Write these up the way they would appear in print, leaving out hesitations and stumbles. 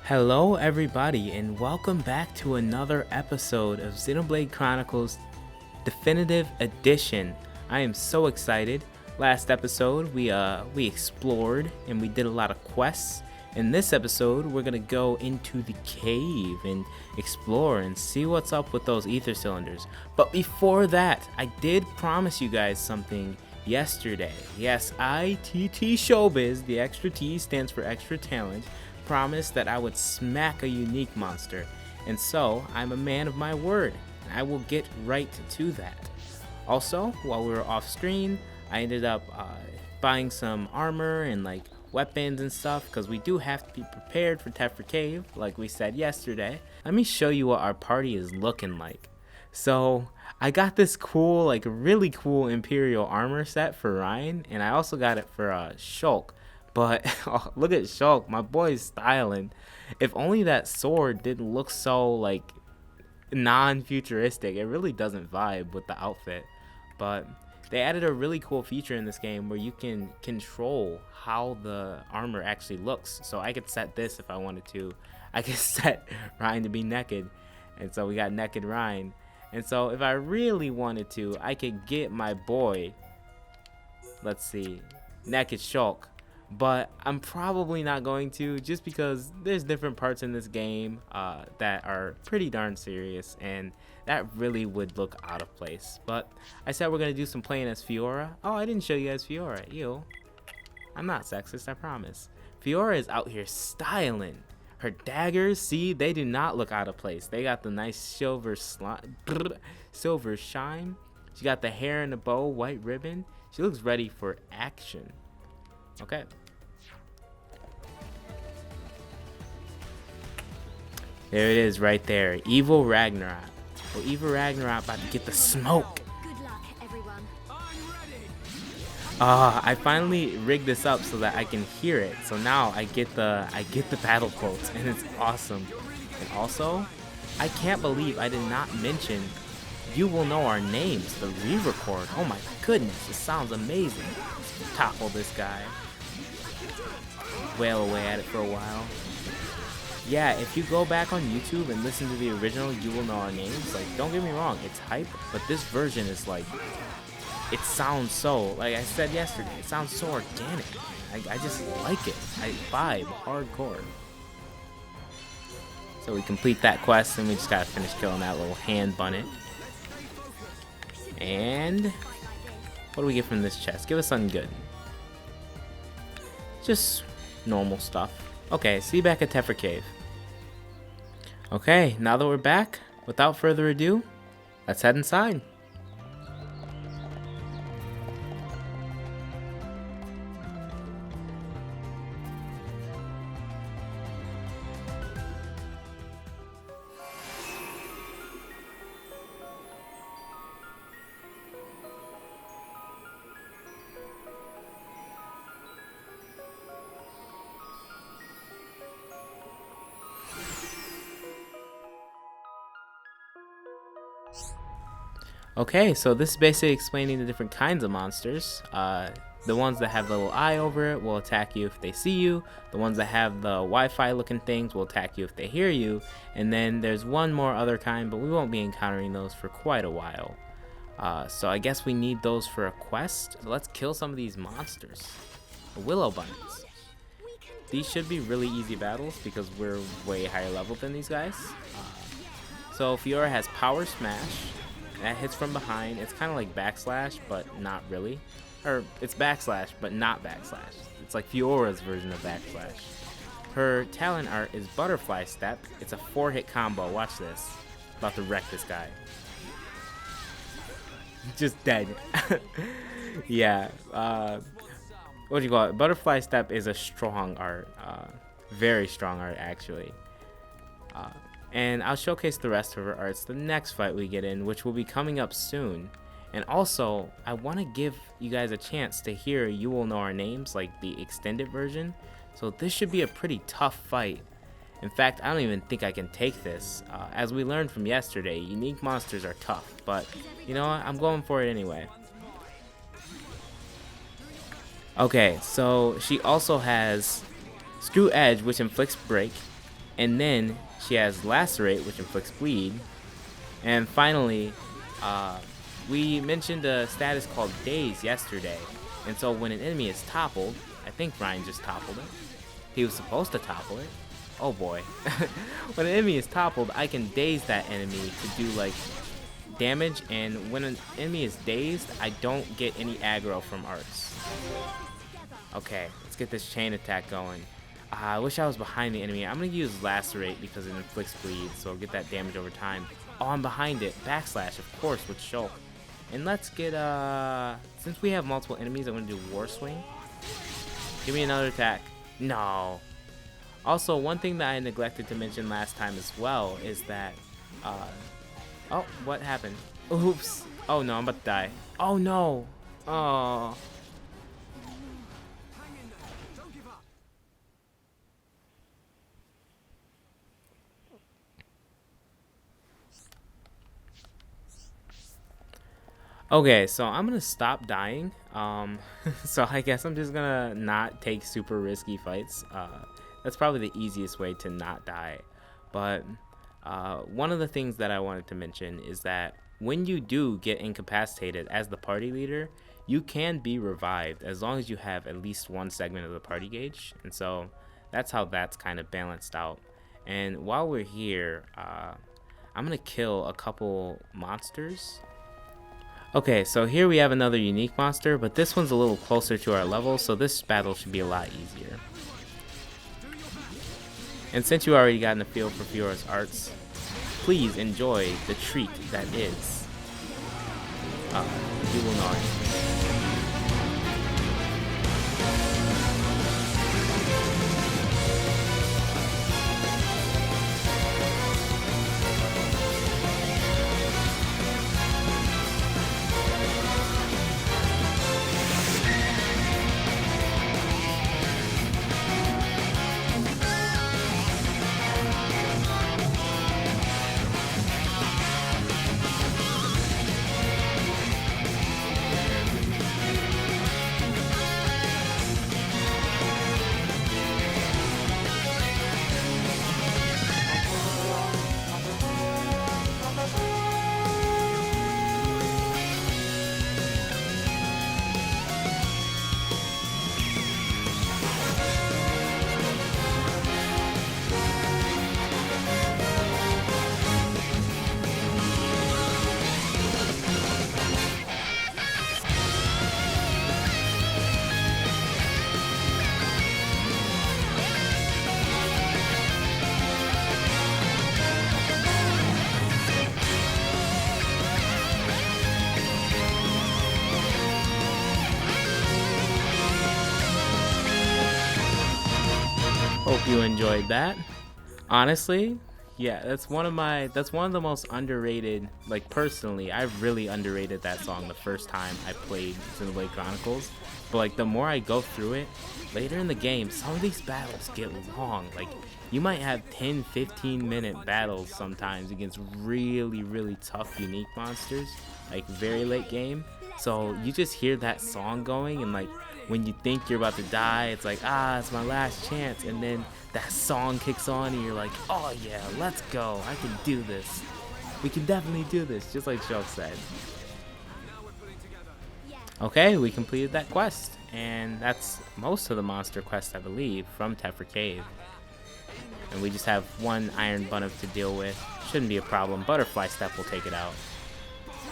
Hello, everybody, and welcome back to another episode of Xenoblade Chronicles Definitive Edition. I am so excited. Last episode, we explored and we did a lot of quests. In this episode, we're gonna go into the cave and explore and see what's up with those ether cylinders. But before that, I did promise you guys something yesterday. Yes, ITT Showbiz, the extra T stands for extra talent, promised that I would smack a unique monster, and so I'm a man of my word. I will get right to that. Also, while we were off screen, I ended up buying some armor and like weapons and stuff because we do have to be prepared for Tefra Cave, like we said yesterday. Let me show you what our party is looking like. So I got this cool, like really cool Imperial armor set for Ryan, and I also got it for Shulk. But oh, look at Shulk, my boy's styling. If only that sword didn't look so like non-futuristic. It really doesn't vibe with the outfit. But they added a really cool feature in this game where you can control how the armor actually looks. So I could set this if I wanted to. I could set Ryan to be naked, and so we got naked Ryan. And so if I really wanted to, I could get my boy, let's see, naked Shulk. But I'm probably not going to, just because there's different parts in this game that are pretty darn serious, and that really would look out of place. But I said we're going to do some playing as Fiora. Oh, I didn't show you guys Fiora. Ew. I'm not sexist, I promise. Fiora is out here styling. Her daggers, see, they do not look out of place. They got the nice silver shine. She got the hair and the bow, white ribbon. She looks ready for action. Okay. There it is right there. Evil Ragnarok. Well, Evil Ragnarok about to get the smoke. Good luck, everyone. I finally rigged this up so that I can hear it. So now I get the battle quotes, and it's awesome. And also, I can't believe I did not mention You Will Know Our Names, the re-record. Oh my goodness, it sounds amazing. Let's topple this guy. Wail away at it for a while. Yeah, if you go back on YouTube and listen to the original You Will Know Our Names, like, don't get me wrong, it's hype, but this version is like, it sounds so, like I said yesterday, it sounds so organic. I just like it. I vibe hardcore. So we complete that quest, and we just gotta finish killing that little hand bunnet. And what do we get from this chest? Give us something good. Just normal stuff. Okay, see you back at Tefra Cave. Okay, now that we're back, without further ado, let's head inside. Okay, so this is basically explaining the different kinds of monsters. The ones that have the little eye over it will attack you if they see you. The ones that have the Wi-Fi looking things will attack you if they hear you. And then there's one more other kind, but we won't be encountering those for quite a while. So I guess we need those for a quest. So let's kill some of these monsters. The Willow Bunnies. These should be really easy battles because we're way higher level than these guys. So Fiora has Power Smash. That hits from behind. It's kind of like backslash, but not really. Or it's backslash, but not backslash. It's like Fiora's version of backslash. Her talent art is Butterfly Step. It's a 4-hit combo. Watch this. About to wreck this guy. Just dead. Yeah. What do you call it? Butterfly Step is a strong art. Very strong art, actually. And I'll showcase the rest of her arts the next fight we get in, which will be coming up soon. And also, I want to give you guys a chance to hear You Will Know Our Names, like the extended version. So this should be a pretty tough fight. In fact, I don't even think I can take this. As we learned from yesterday, unique monsters are tough. But, you know what? I'm going for it anyway. Okay, so she also has Screw Edge, which inflicts break. And then she has Lacerate, which inflicts bleed. And finally, we mentioned a status called Daze yesterday. And so when an enemy is toppled, I think Ryan just toppled it. He was supposed to topple it. Oh boy. When an enemy is toppled, I can daze that enemy to do like damage. And when an enemy is dazed, I don't get any aggro from arts. Okay, let's get this chain attack going. I wish I was behind the enemy. I'm going to use Lacerate because it inflicts bleed, so I'll get that damage over time. Oh, I'm behind it. Backslash, of course, with Shulk. And let's get, since we have multiple enemies, I'm going to do War Swing. Give me another attack. No. Also, one thing that I neglected to mention last time as well is that, oh, what happened? Oops. Oh, no, I'm about to die. Oh, no. Oh. Okay, so I'm gonna stop dying. So I guess I'm just gonna not take super risky fights. That's probably the easiest way to not die. But one of the things that I wanted to mention is that when you do get incapacitated as the party leader, you can be revived as long as you have at least one segment of the party gauge. And so that's how that's kind of balanced out. And while we're here, I'm gonna kill a couple monsters. Okay, so here we have another unique monster, but this one's a little closer to our level, so this battle should be a lot easier. And since you already got in the feel for Fiora's arts, please enjoy the treat that is Dual Knowledge. Hope you enjoyed that. Honestly, yeah, that's one of the most underrated, like personally, I really underrated that song the first time I played Xenoblade Chronicles. But like the more I go through it, later in the game, some of these battles get long. Like you might have 10-15 minute battles sometimes against really, really tough unique monsters, like very late game. So you just hear that song going, and like when you think you're about to die, it's like, it's my last chance, and then that song kicks on and you're like, oh yeah, let's go, I can do this, we can definitely do this, just like Shulk said. Okay, we completed that quest, and that's most of the monster quest, I believe, from Tephra Cave. And we just have one Iron Bunniff to deal with. Shouldn't be a problem. Butterfly Step will take it out.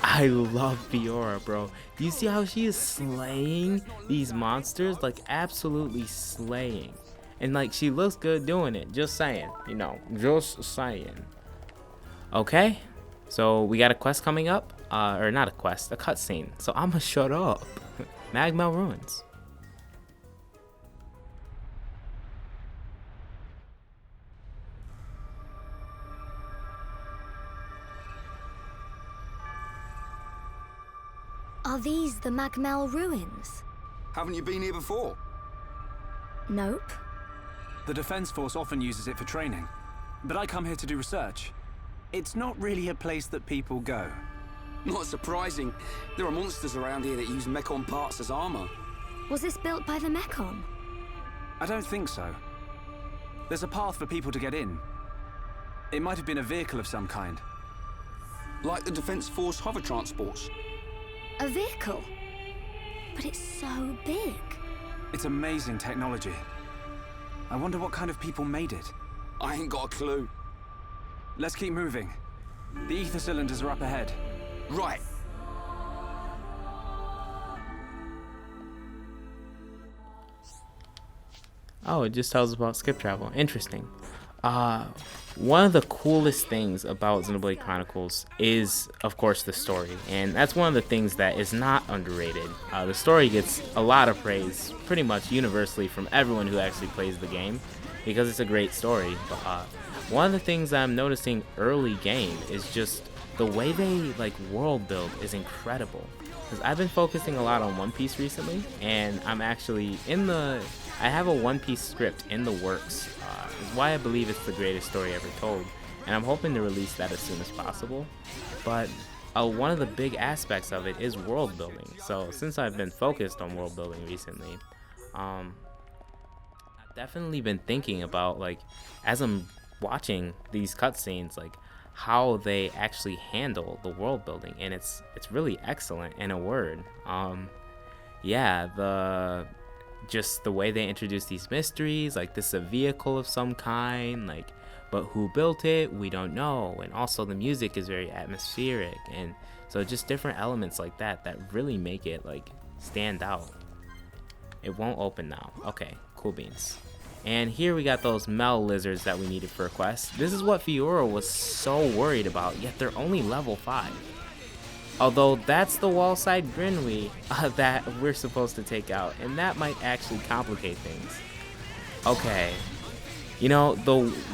I love Fiora, bro. Do you see how she is slaying these monsters? Like, absolutely slaying. And, like, she looks good doing it. Just saying. You know, just saying. Okay. So, we got a quest coming up. Or not a quest, a cutscene. So, I'ma shut up. Magma Ruins. Are these the Magmel ruins? Haven't you been here before? Nope. The Defense Force often uses it for training, but I come here to do research. It's not really a place that people go. Not surprising. There are monsters around here that use Mechon parts as armor. Was this built by the Mechon? I don't think so. There's a path for people to get in, It might have been a vehicle of some kind. Like the Defense Force hover transports. A vehicle? But it's so big. It's amazing technology. I wonder what kind of people made it. I ain't got a clue. Let's keep moving. The ether cylinders are up ahead. Right. Oh, it just tells us about skip travel. Interesting. One of the coolest things about Xenoblade Chronicles is, of course, the story. And that's one of the things that is not underrated. The story gets a lot of praise, pretty much universally, from everyone who actually plays the game, because it's a great story. But one of the things I'm noticing early game is just the way they world build is incredible. Because I've been focusing a lot on One Piece recently, and I'm actually I have a One Piece script in the works. Is why I believe it's the greatest story ever told, and I'm hoping to release that as soon as possible. But one of the big aspects of it is world building. So since I've been focused on world building recently, I've definitely been thinking about, as I'm watching these cutscenes, how they actually handle the world building, and it's really excellent in a word. Just the way they introduce these mysteries, this is a vehicle of some kind, but who built it, we don't know. And also the music is very atmospheric, and so just different elements like that really make it stand out. It won't open now. Okay, cool beans. And here we got those Mel lizards that we needed for a quest. This is what Fiora was so worried about, yet they're only level 5. Although that's the wall-side Grinwy that we're supposed to take out, and that might actually complicate things. Okay,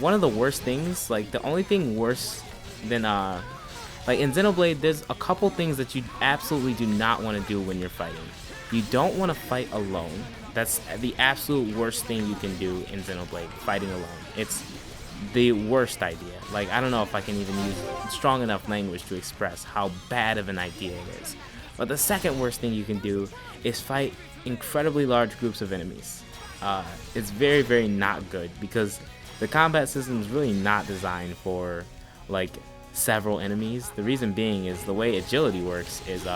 one of the worst things, the only thing worse than in Xenoblade, there's a couple things that you absolutely do not want to do when you're fighting. You don't want to fight alone. That's the absolute worst thing you can do in Xenoblade, fighting alone. It's the worst idea. I don't know if I can even use strong enough language to express how bad of an idea it is. But the second worst thing you can do is fight incredibly large groups of enemies. It's very, very not good, because the combat system is really not designed for several enemies. The reason being is the way agility works is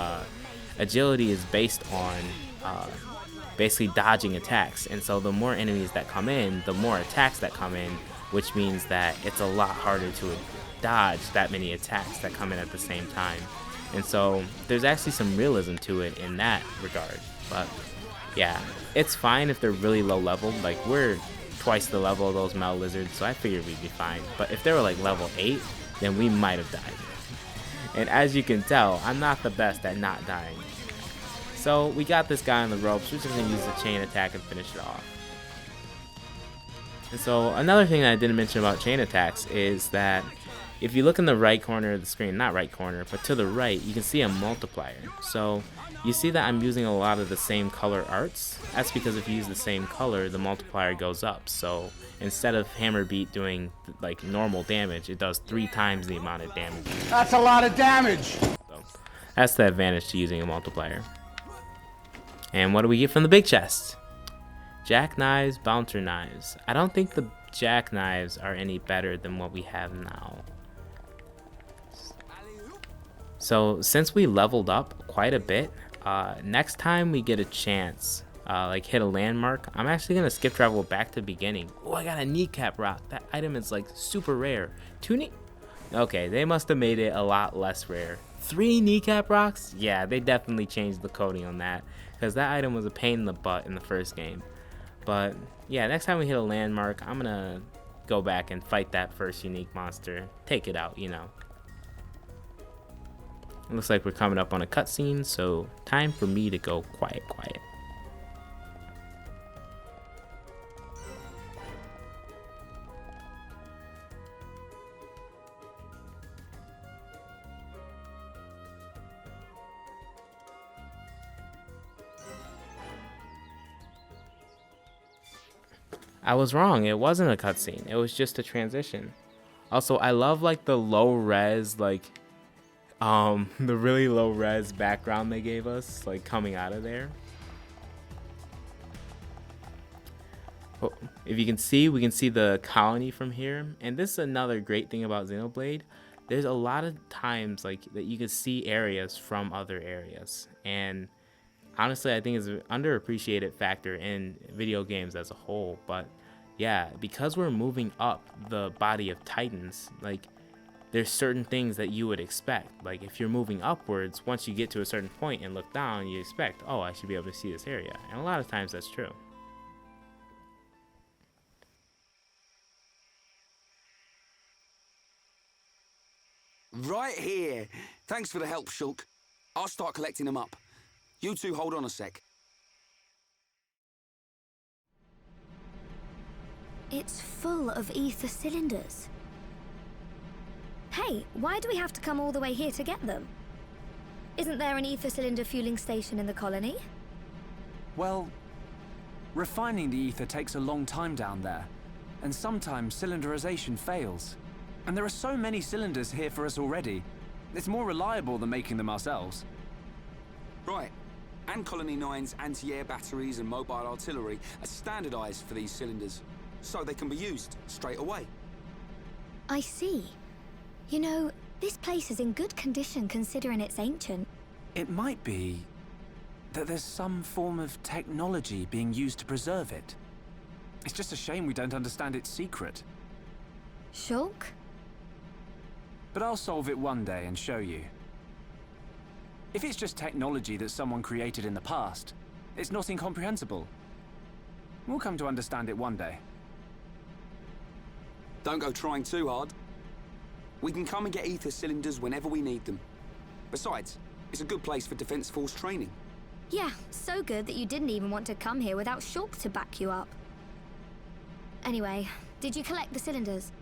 agility is based on basically dodging attacks, and so the more enemies that come in, the more attacks that come in, which means that it's a lot harder to dodge that many attacks that come in at the same time. And so there's actually some realism to it in that regard. But yeah, it's fine if they're really low level. We're twice the level of those Mel lizards, so I figured we'd be fine. But if they were level 8, then we might have died. And as you can tell, I'm not the best at not dying. So we got this guy on the ropes. We're just going to use the chain attack and finish it off. And so another thing that I didn't mention about chain attacks is that if you look in the right corner of the screen, not right corner, but to the right, you can see a multiplier. So you see that I'm using a lot of the same color arts. That's because if you use the same color, the multiplier goes up. So instead of Hammer Beat doing normal damage, it does 3 times the amount of damage. That's a lot of damage! So that's the advantage to using a multiplier. And what do we get from the big chest? Jackknives, bouncer knives. I don't think the jackknives are any better than what we have now. So since we leveled up quite a bit, next time we get a chance, hit a landmark, I'm actually gonna skip travel back to the beginning. Oh, I got a kneecap rock. That item is super rare. 2 Okay, they must have made it a lot less rare. 3 kneecap rocks? Yeah, they definitely changed the coding on that, because that item was a pain in the butt in the first game. But yeah, next time we hit a landmark, I'm gonna go back and fight that first unique monster, take it out, It looks like we're coming up on a cutscene, so time for me to go quiet. I was wrong, it wasn't a cutscene, it was just a transition. Also, I love the low res, the really low res background they gave us, coming out of there. Oh, if you can see, we can see the colony from here. And this is another great thing about Xenoblade. There's a lot of times like that you can see areas from other areas. And honestly, I think it's an underappreciated factor in video games as a whole. But yeah, because we're moving up the body of Titans, like there's certain things that you would expect. Like if you're moving upwards, once you get to a certain point and look down, you expect, oh, I should be able to see this area. And a lot of times that's true. Right here. Thanks for the help, Shulk. I'll start collecting them up. You two hold on a sec. It's full of ether cylinders. Hey, why do we have to come all the way here to get them? Isn't there an ether cylinder fueling station in the colony? Well, refining the ether takes a long time down there, and sometimes cylinderization fails. And there are so many cylinders here for us already. It's more reliable than making them ourselves. Right. And Colony 9's anti-air batteries and mobile artillery are standardized for these cylinders, so they can be used straight away. I see. You know, this place is in good condition considering it's ancient. It might be that there's some form of technology being used to preserve it. It's just a shame we don't understand its secret. Shulk? But I'll solve it one day and show you. If it's just technology that someone created in the past, it's not incomprehensible. We'll come to understand it one day. Don't go trying too hard. We can come and get ether cylinders whenever we need them. Besides, it's a good place for Defense Force training. Yeah, so good that you didn't even want to come here without Shulk to back you up. Anyway, did you collect the cylinders?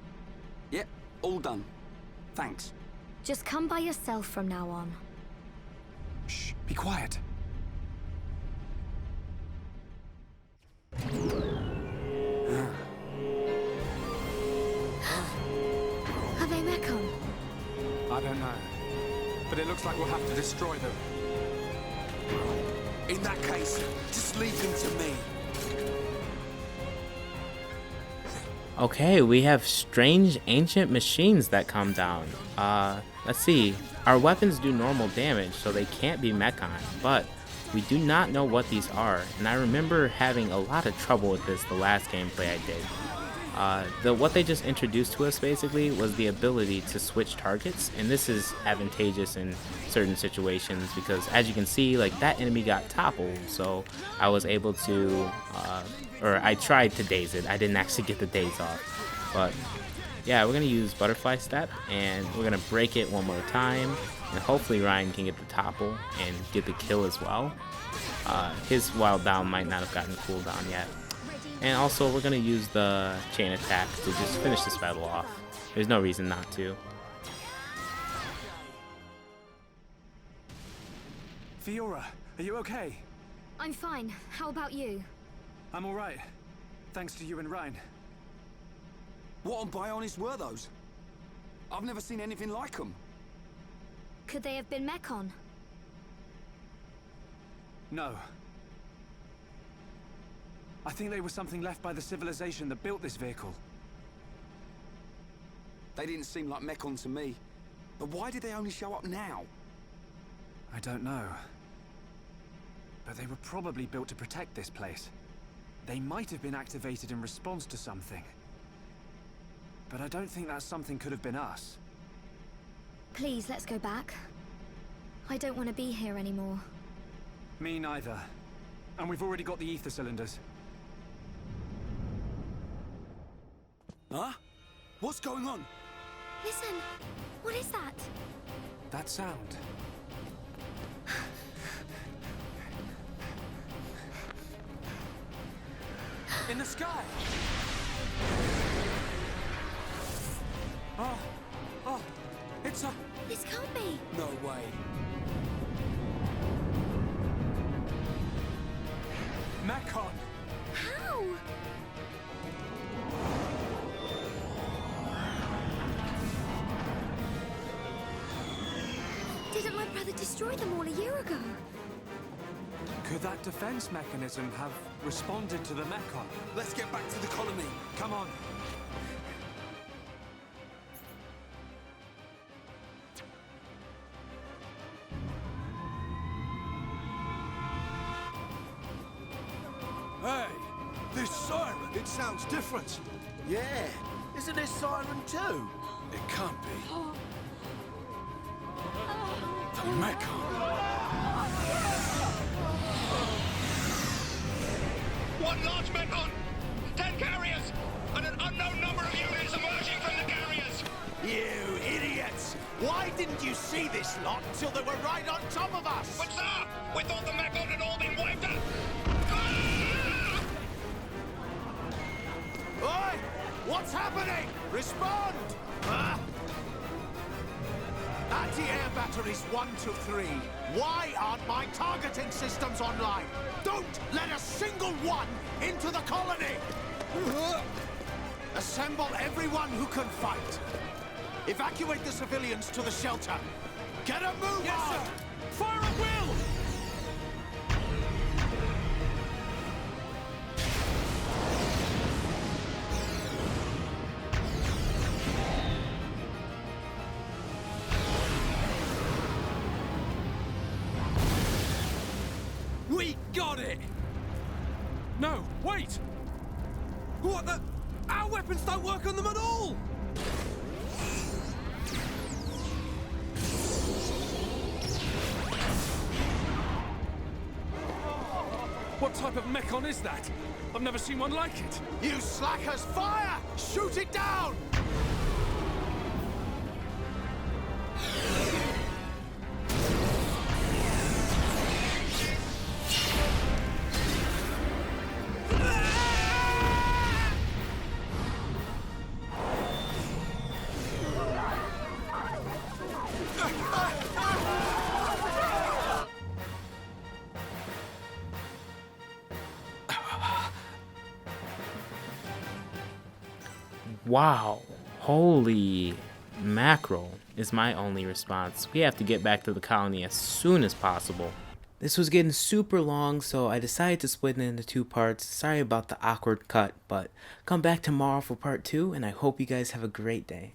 Yep, all done. Thanks. Just come by yourself from now on. Shh, be quiet. Are they Mechon? I don't know. But it looks like we'll have to destroy them. In that case, just leave them to me. Okay, we have strange ancient machines that come down. Let's see. Our weapons do normal damage, so they can't be Mechon, but we do not know what these are, and I remember having a lot of trouble with this the last gameplay I did. What they just introduced to us basically was the ability to switch targets, and this is advantageous in certain situations because as you can see, like that enemy got toppled, so I was able to, or I tried to daze it. I didn't actually get the daze off, but yeah, we're gonna use Butterfly Step and we're gonna break it one more time, and hopefully Ryan can get the topple and get the kill as well. His wild down might not have gotten cooldown yet. And also, we're going to use the chain attack to just finish this battle off. There's no reason not to. Fiora, are you okay? I'm fine. How about you? I'm alright. Thanks to you and Ryan. What on Bionis were those? I've never seen anything like them. Could they have been Mechon? No. I think they were something left by the civilization that built this vehicle. They didn't seem like Mechon to me. But why did they only show up now? I don't know. But they were probably built to protect this place. They might have been activated in response to something. But I don't think that something could have been us. Please, let's go back. I don't want to be here anymore. Me neither. And we've already got the ether cylinders. Huh? What's going on? Listen, what is that? That sound. In the sky! Oh, it's a... This can't be. No way. Mechon! How? Didn't my brother destroy them all a year ago? Could that defense mechanism have responded to the Mechon? Let's get back to the colony. Come on. Hey, this siren, it sounds different. Yeah, isn't this siren too? It can't be. The Mechon. One large Mechon, 10 carriers, and an unknown number of units emerging from the carriers. You idiots! Why didn't you see this lot until they were right on top of us? But sir, we thought the Mechon had all been wiped out. Ah! Oi! What's happening? Respond! Anti-air batteries 1 to 3. Why aren't my targeting systems online? Don't let a single one into the colony! Assemble everyone who can fight. Evacuate the civilians to the shelter. Get a move Yes, on! sir. Fire at will! We got it! No, wait! What the? Our weapons don't work on them at all! What type of Mechon is that? I've never seen one like it. You slackers, fire! Shoot it down! Wow, holy mackerel is my only response. We have to get back to the colony as soon as possible. This was getting super long, so I decided to split it into 2 parts. Sorry about the awkward cut, but come back tomorrow for part 2, and I hope you guys have a great day.